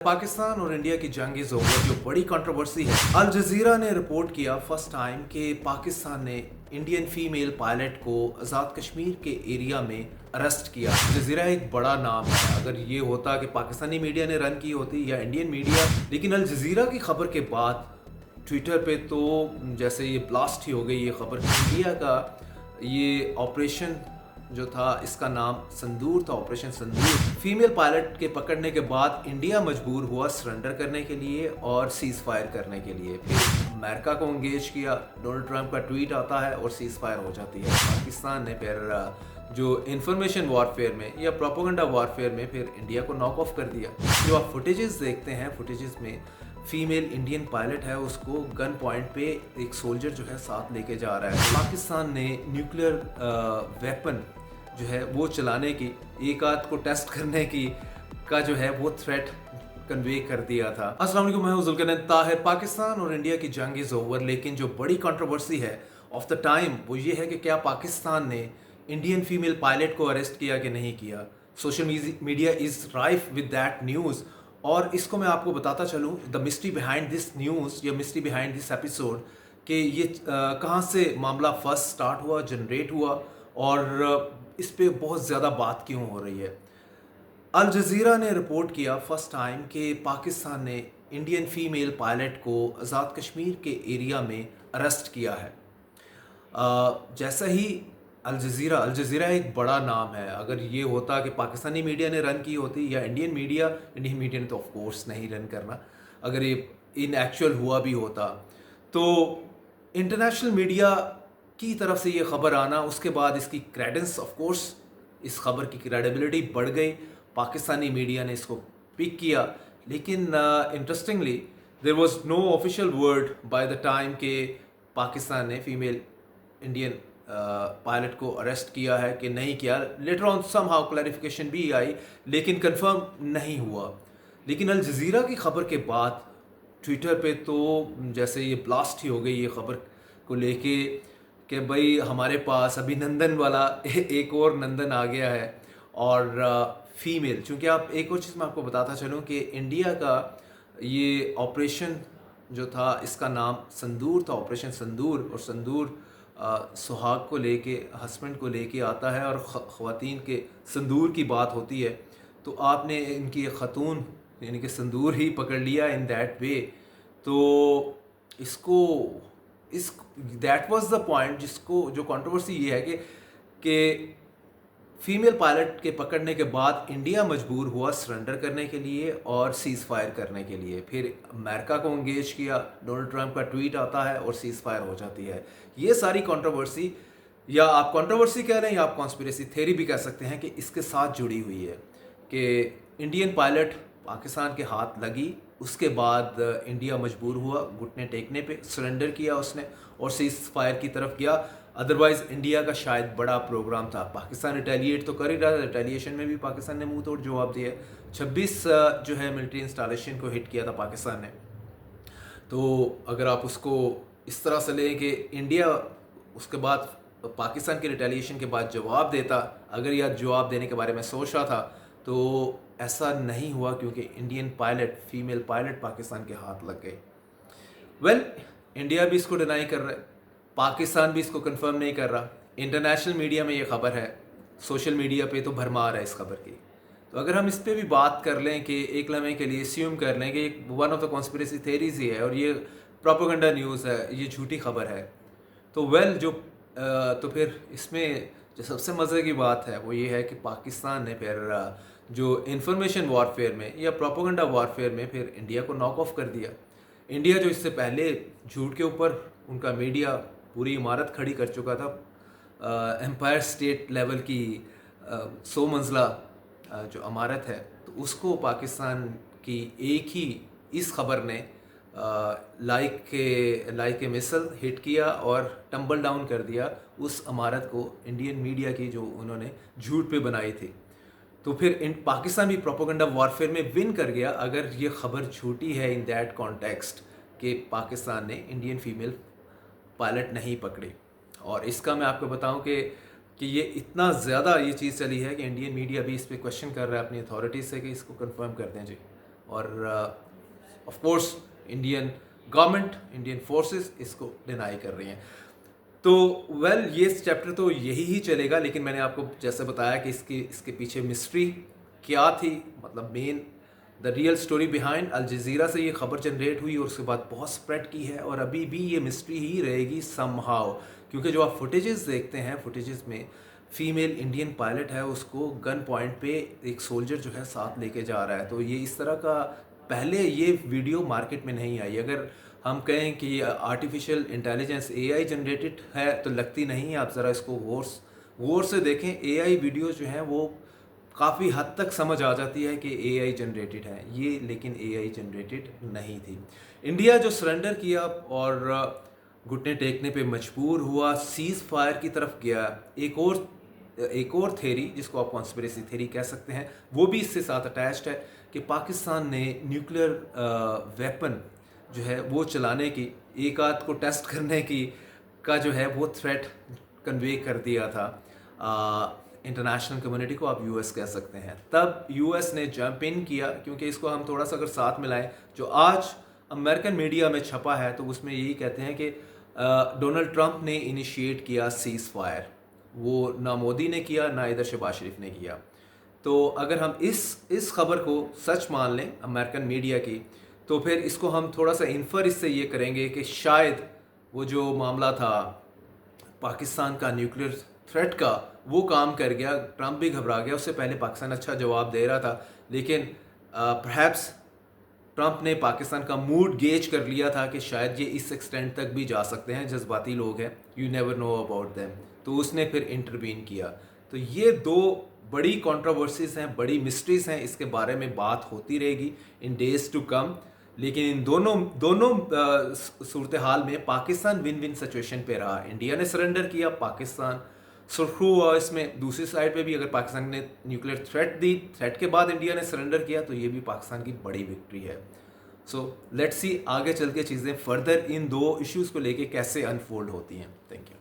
पाकिस्तान और इंडिया की जंग इज ओवर जो बड़ी कंट्रोवर्सी है। अल जजीरा ने रिपोर्ट किया फर्स्ट टाइम कि पाकिस्तान ने इंडियन फीमेल पायलट को आज़ाद कश्मीर के एरिया में अरेस्ट किया। जजीरा एक बड़ा नाम है, अगर ये होता कि पाकिस्तानी मीडिया ने रन की होती या इंडियन मीडिया, लेकिन अल जजीरा की खबर के बाद ट्विटर पे तो जैसे ये ब्लास्ट ही हो गई ये खबर। इंडिया का ये ऑपरेशन जो था, इसका नाम संदूर था, ऑपरेशन संदूर। फीमेल पायलट के पकड़ने के बाद इंडिया मजबूर हुआ सरेंडर करने के लिए और सीज फायर करने के लिए। फिर अमेरिका को इंगेज किया, डोनाल्ड ट्रंप का ट्वीट आता है और सीज फायर हो जाती है। पाकिस्तान ने फिर जो इंफॉर्मेशन वॉरफेयर में या प्रोपेगेंडा वॉरफेयर में फिर इंडिया को नॉक ऑफ कर दिया। जो आप फुटेजेस देखते हैं, फुटेजेस में फीमेल इंडियन पायलट है, उसको गन पॉइंट पे एक सोल्जर जो है साथ लेके जा रहा है। पाकिस्तान ने न्यूक्लियर वेपन जो है वो चलाने की, एक आध को टेस्ट करने की का जो है वो थ्रेट कन्वे कर दिया था। अस्सलाम वालेकुम, मैं हूं जुल्करनैन ताहिर। पाकिस्तान और इंडिया की जंग इज ओवर, लेकिन जो बड़ी कंट्रोवर्सी है ऑफ द टाइम वो ये है कि क्या पाकिस्तान ने इंडियन फीमेल पायलट को अरेस्ट किया कि नहीं किया। Social media is rife with that news, और इसको मैं आपको बताता चलूँ the mystery behind this news या मिस्ट्री बिहाइंड दिस एपिसोड कि ये कहाँ से मामला फर्स्ट स्टार्ट हुआ, जनरेट हुआ, और इस पे बहुत ज़्यादा बात क्यों हो रही है। अल जजीरा ने रिपोर्ट किया फर्स्ट टाइम कि पाकिस्तान ने इंडियन फीमेल पायलट को आज़ाद कश्मीर के एरिया में अरेस्ट किया है। जैसा ही अल जजीरा एक बड़ा नाम है, अगर ये होता कि पाकिस्तानी मीडिया ने रन की होती या इंडियन मीडिया ने तो ऑफ कोर्स नहीं रन करना, अगर ये इन एक्चुअल हुआ भी होता तो इंटरनेशनल मीडिया की तरफ से ये खबर आना, उसके बाद इसकी क्रेडेंस, ऑफ कोर्स इस खबर की क्रेडिबिलिटी बढ़ गई। पाकिस्तानी मीडिया ने इसको पिक किया, लेकिन interestingly there was no official word by the time के पाकिस्तान ने फीमेल इंडियन पायलट को अरेस्ट किया है कि नहीं किया। लेटर ऑन समहाउ क्लैरिफिकेशन भी आई, लेकिन कंफर्म नहीं हुआ। लेकिन अल जजीरा की खबर के बाद ट्विटर पे तो जैसे ये ब्लास्ट ही हो गई ये खबर को लेके कि भाई हमारे पास अभिनंदन वाला एक और नंदन आ गया है। और फीमेल, चूँकि आप एक और चीज़ मैं आपको बताता चलूँ कि इंडिया का ये ऑपरेशन जो था, इसका नाम संदूर था, ऑपरेशन संदूर। और संदूर सुहाग को लेके, हस्बैंड को लेके आता है, और ख़वातीन के संदूर की बात होती है तो आपने इनकी खतून यानी कि संदूर ही पकड़ लिया इन दैट वे। तो इसको इस दैट वाज द पॉइंट, जिसको जो कंट्रोवर्सी ये है कि फीमेल पायलट के पकड़ने के बाद इंडिया मजबूर हुआ सरेंडर करने के लिए और सीज फायर करने के लिए। फिर अमेरिका को इंगेज किया, डोनाल्ड ट्रंप का ट्वीट आता है और सीज फायर हो जाती है। ये सारी कंट्रोवर्सी, या आप कंट्रोवर्सी कह रहे हैं या आप कॉन्स्पिरेसी थ्योरी भी कह सकते हैं, कि इसके साथ जुड़ी हुई है कि इंडियन पायलट पाकिस्तान के हाथ लगी, उसके बाद इंडिया मजबूर हुआ घुटने टेकने पे, सरेंडर किया उसने और सीज फायर की तरफ गया। अदरवाइज़ इंडिया का शायद बड़ा प्रोग्राम था। पाकिस्तान रिटेलिएट तो कर ही रहा था, रिटेलिएशन में भी पाकिस्तान ने मुंह तोड़ जवाब दिया। 26 जो है मिलिट्री इंस्टॉलेशन को हिट किया था पाकिस्तान ने। तो अगर आप उसको इस तरह से लें कि इंडिया उसके बाद पाकिस्तान के रिटेलिएशन के बाद जवाब देता, अगर यह जवाब देने के बारे में सोच रहा था, तो ऐसा नहीं हुआ, क्योंकि Indian pilot, female pilot Pakistan के हाथ लग गए। वेल, इंडिया भी इसको डिनाई कर रहा है, पाकिस्तान भी इसको कंफर्म नहीं कर रहा। इंटरनेशनल मीडिया में ये खबर है, सोशल मीडिया पे तो भरमार है इस खबर की। तो अगर हम इस पे भी बात कर लें कि एक लम्हे के लिए अस्यूम कर लें कि one of the conspiracy theories ही है और ये प्रोपेगेंडा न्यूज़ है, ये झूठी खबर है, तो वेल तो फिर इसमें जो सबसे मज़े की बात है वो ये है कि पाकिस्तान ने फिर जो इंफॉर्मेशन वॉरफेयर में या प्रोपेगेंडा वॉरफेयर में फिर इंडिया को नॉक ऑफ कर दिया। इंडिया जो इससे पहले झूठ के ऊपर उनका मीडिया पूरी इमारत खड़ी कर चुका था, एम्पायर स्टेट लेवल की 100 मंजिला जो इमारत है, तो उसको पाकिस्तान की एक ही इस खबर ने लाइक ए मिसल हिट किया और टम्बल डाउन कर दिया उस इमारत को, इंडियन मीडिया की जो उन्होंने झूठ पे बनाई थी। तो फिर पाकिस्तान भी प्रोपेगेंडा वॉरफेयर में विन कर गया, अगर ये खबर झूठी है इन दैट कॉन्टेक्स्ट कि पाकिस्तान ने इंडियन फीमेल पायलट नहीं पकड़ी। और इसका मैं आपको बताऊं कि ये इतना ज़्यादा ये चीज़ चली है कि इंडियन मीडिया भी इस पर क्वेश्चन कर रहा है अपनी अथॉरिटीज़ से कि इसको कंफर्म कर दें जी। और of course Indian government, Indian forces इसको डिनाई कर रही हैं। तो ये चैप्टर तो यही ही चलेगा, लेकिन मैंने आपको जैसे बताया कि इसके पीछे मिस्ट्री क्या थी, मतलब main the real story behind. Al Jazeera से ये खबर जनरेट हुई और उसके बाद बहुत स्प्रेड की है, और अभी भी ये मिस्ट्री ही रहेगी समहाउ, क्योंकि जो आप फुटेजेस देखते हैं, फुटेजेस में फीमेल इंडियन पायलट है, उसको गन पॉइंट पे एक सोल्जर जो है साथ लेके जा रहा है। तो ये इस तरह का पहले ये वीडियो मार्केट में नहीं आई। अगर हम कहें कि ये आर्टिफिशियल इंटेलिजेंस AI जनरेटेड है तो लगती नहीं है। आप ज़रा इसको गौर से देखें, AI वीडियो जो हैं वो काफ़ी हद तक समझ आ जाती है कि AI जनरेटेड है ये, लेकिन AI जनरेटेड नहीं थी। इंडिया जो सरेंडर किया और घुटने टेकने पे मजबूर हुआ, सीज़ फायर की तरफ गया। एक और थेरी, जिसको आप कॉन्स्पिरेसी थेरी कह सकते हैं, वो भी इससे साथ अटैच्ड है कि पाकिस्तान ने न्यूक्लियर वेपन जो है वो चलाने की, एक आध को टेस्ट करने की का जो है वो थ्रेट कन्वे कर दिया था इंटरनेशनल कम्युनिटी को, आप US कह सकते हैं। तब US ने जंप इन किया, क्योंकि इसको हम थोड़ा सा अगर साथ मिलाएं, जो आज अमेरिकन मीडिया में छपा है तो उसमें यही कहते हैं कि डोनाल्ड ट्रंप ने इनिशिएट किया सीज़ फायर। वो ना मोदी ने किया, ना इधर शहबाज शरीफ ने किया। तो अगर हम इस खबर को सच मान लें अमेरिकन मीडिया की, तो फिर इसको हम थोड़ा सा इन्फर इससे ये करेंगे कि शायद वो जो मामला था पाकिस्तान का न्यूक्लियर थ्रेट का, वो काम कर गया। ट्रंप भी घबरा गया, उससे पहले पाकिस्तान अच्छा जवाब दे रहा था, लेकिन परहैप्स ट्रंप ने पाकिस्तान का मूड गेज कर लिया था कि शायद ये इस एक्सटेंट तक भी जा सकते हैं, जज्बाती लोग हैं, you never know about them. तो उसने फिर इंटरवीन किया। तो ये दो बड़ी कंट्रोवर्सीज हैं, बड़ी मिस्ट्रीज हैं, इसके बारे में बात होती रहेगी इन डेज टू कम। लेकिन इन दोनों सूरत हाल में पाकिस्तान विन विन सिचुएशन पे रहा। इंडिया ने सरेंडर किया, पाकिस्तान सुरखरू हुआ इसमें। दूसरी साइड पे भी अगर पाकिस्तान ने न्यूक्लियर थ्रेट दी, थ्रेट के बाद इंडिया ने सरेंडर किया, तो ये भी पाकिस्तान की बड़ी विक्ट्री है। सो लेट्स सी आगे चल के चीज़ें फर्दर इन दो इश्यूज़ को लेके कैसे अनफोल्ड होती हैं। Thank you.